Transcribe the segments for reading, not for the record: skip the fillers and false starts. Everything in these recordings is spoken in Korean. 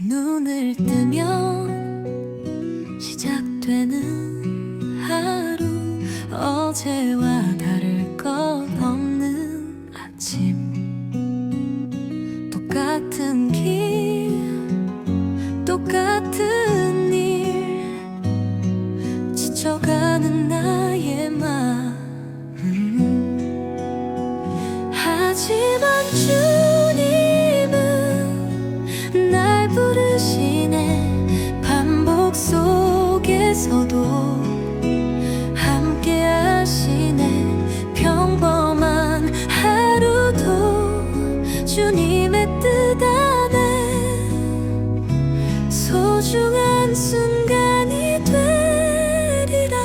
눈을 뜨면 시작되는 하루, 어제와 다를 것 없는 아침. 똑같은 길, 똑같은 일, 지쳐가는 나의 마음. 하지만 주님은 날 부르시네. 반복 속에서도 함께 하시네. 평범한 하루도 주님의 뜻 안에 소중한 순간이 되리라.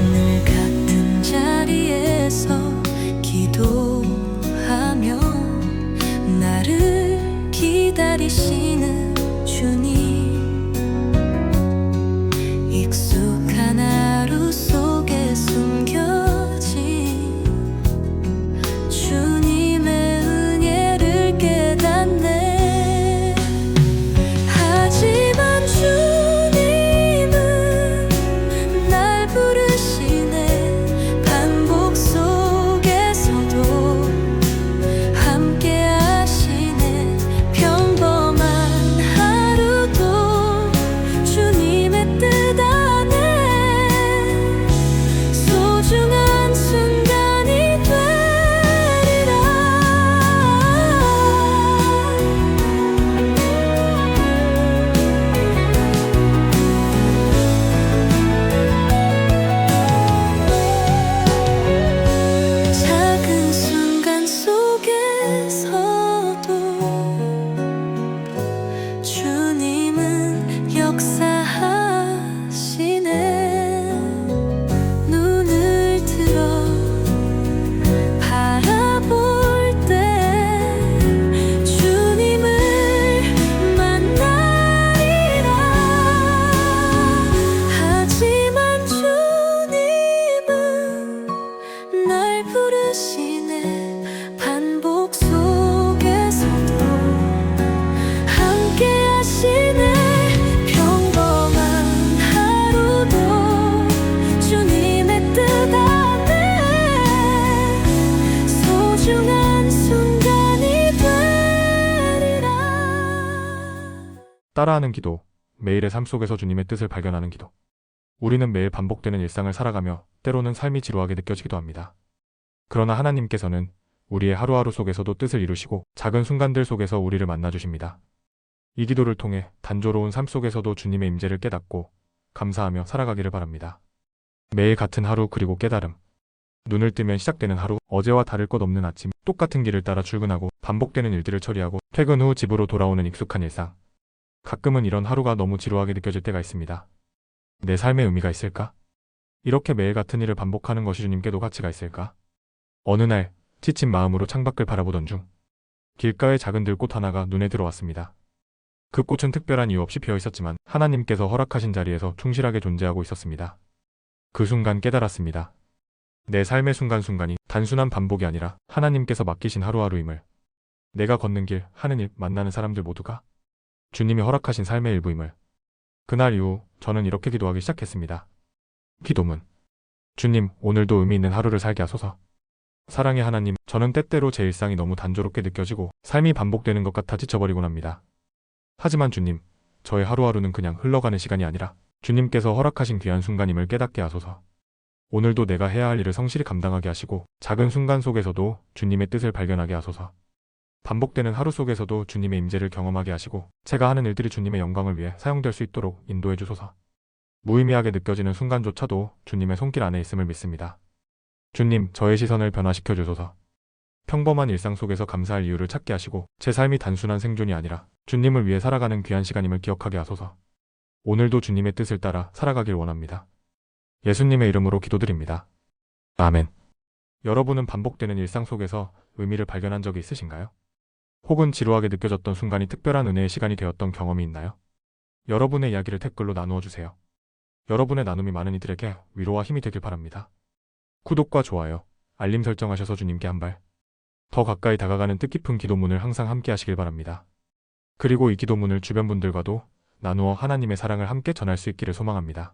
늘 같은 자리에서 기도하며 나를 기다리시는 주님, 익숙한 하루 속에 숨겨진 주님의 은혜를 깨닫네. 하지만 주님은 날 부르시네. 반복 속에서도 함께 하시네. 평범한 하루도 주님의 뜻 안에 소중한 순간이 되리라. 작은 순간 속에서도 주님은 역사하시네. 눈을 들어 바라볼 때 주님을 만나리라. 하지만 주님은 날 부르시네. 반복 속에서도 함께 하시네. 평범한 하루도 주님의 뜻 안에 소중한 순간이 되리라. 따라하는 기도, 매일의 삶 속에서 주님의 뜻을 발견하는 기도. 우리는 매일 반복되는 일상을 살아가며 때로는 삶이 지루하게 느껴지기도 합니다. 그러나 하나님께서는 우리의 하루하루 속에서도 뜻을 이루시고 작은 순간들 속에서 우리를 만나주십니다. 이 기도를 통해 단조로운 삶 속에서도 주님의 임재를 깨닫고 감사하며 살아가기를 바랍니다. 매일 같은 하루, 그리고 깨달음. 눈을 뜨면 시작되는 하루, 어제와 다를 것 없는 아침, 똑같은 길을 따라 출근하고 반복되는 일들을 처리하고 퇴근 후 집으로 돌아오는 익숙한 일상. 가끔은 이런 하루가 너무 지루하게 느껴질 때가 있습니다. 내 삶에 의미가 있을까? 이렇게 매일 같은 일을 반복하는 것이 주님께도 가치가 있을까? 어느 날 지친 마음으로 창밖을 바라보던 중 길가에 작은 들꽃 하나가 눈에 들어왔습니다. 그 꽃은 특별한 이유 없이 피어 있었지만 하나님께서 허락하신 자리에서 충실하게 존재하고 있었습니다. 그 순간 깨달았습니다. 내 삶의 순간순간이 단순한 반복이 아니라 하나님께서 맡기신 하루하루임을, 내가 걷는 길, 하는 일, 만나는 사람들 모두가 주님이 허락하신 삶의 일부임을. 그날 이후 저는 이렇게 기도하기 시작했습니다. 기도문. 주님, 오늘도 의미 있는 하루를 살게 하소서. 사랑의 하나님, 저는 때때로 제 일상이 너무 단조롭게 느껴지고 삶이 반복되는 것 같아 지쳐버리곤 합니다. 하지만 주님, 저의 하루하루는 그냥 흘러가는 시간이 아니라 주님께서 허락하신 귀한 순간임을 깨닫게 하소서. 오늘도 내가 해야 할 일을 성실히 감당하게 하시고 작은 순간 속에서도 주님의 뜻을 발견하게 하소서. 반복되는 하루 속에서도 주님의 임재를 경험하게 하시고 제가 하는 일들이 주님의 영광을 위해 사용될 수 있도록 인도해 주소서. 무의미하게 느껴지는 순간조차도 주님의 손길 안에 있음을 믿습니다. 주님, 저의 시선을 변화시켜 주소서. 평범한 일상 속에서 감사할 이유를 찾게 하시고 제 삶이 단순한 생존이 아니라 주님을 위해 살아가는 귀한 시간임을 기억하게 하소서. 오늘도 주님의 뜻을 따라 살아가길 원합니다. 예수님의 이름으로 기도드립니다. 아멘. 여러분은 반복되는 일상 속에서 의미를 발견한 적이 있으신가요? 혹은 지루하게 느껴졌던 순간이 특별한 은혜의 시간이 되었던 경험이 있나요? 여러분의 이야기를 댓글로 나누어 주세요. 여러분의 나눔이 많은 이들에게 위로와 힘이 되길 바랍니다. 구독과 좋아요, 알림 설정하셔서 주님께 한 발 더 가까이 다가가는 뜻깊은 기도문을 항상 함께 하시길 바랍니다. 그리고 이 기도문을 주변 분들과도 나누어 하나님의 사랑을 함께 전할 수 있기를 소망합니다.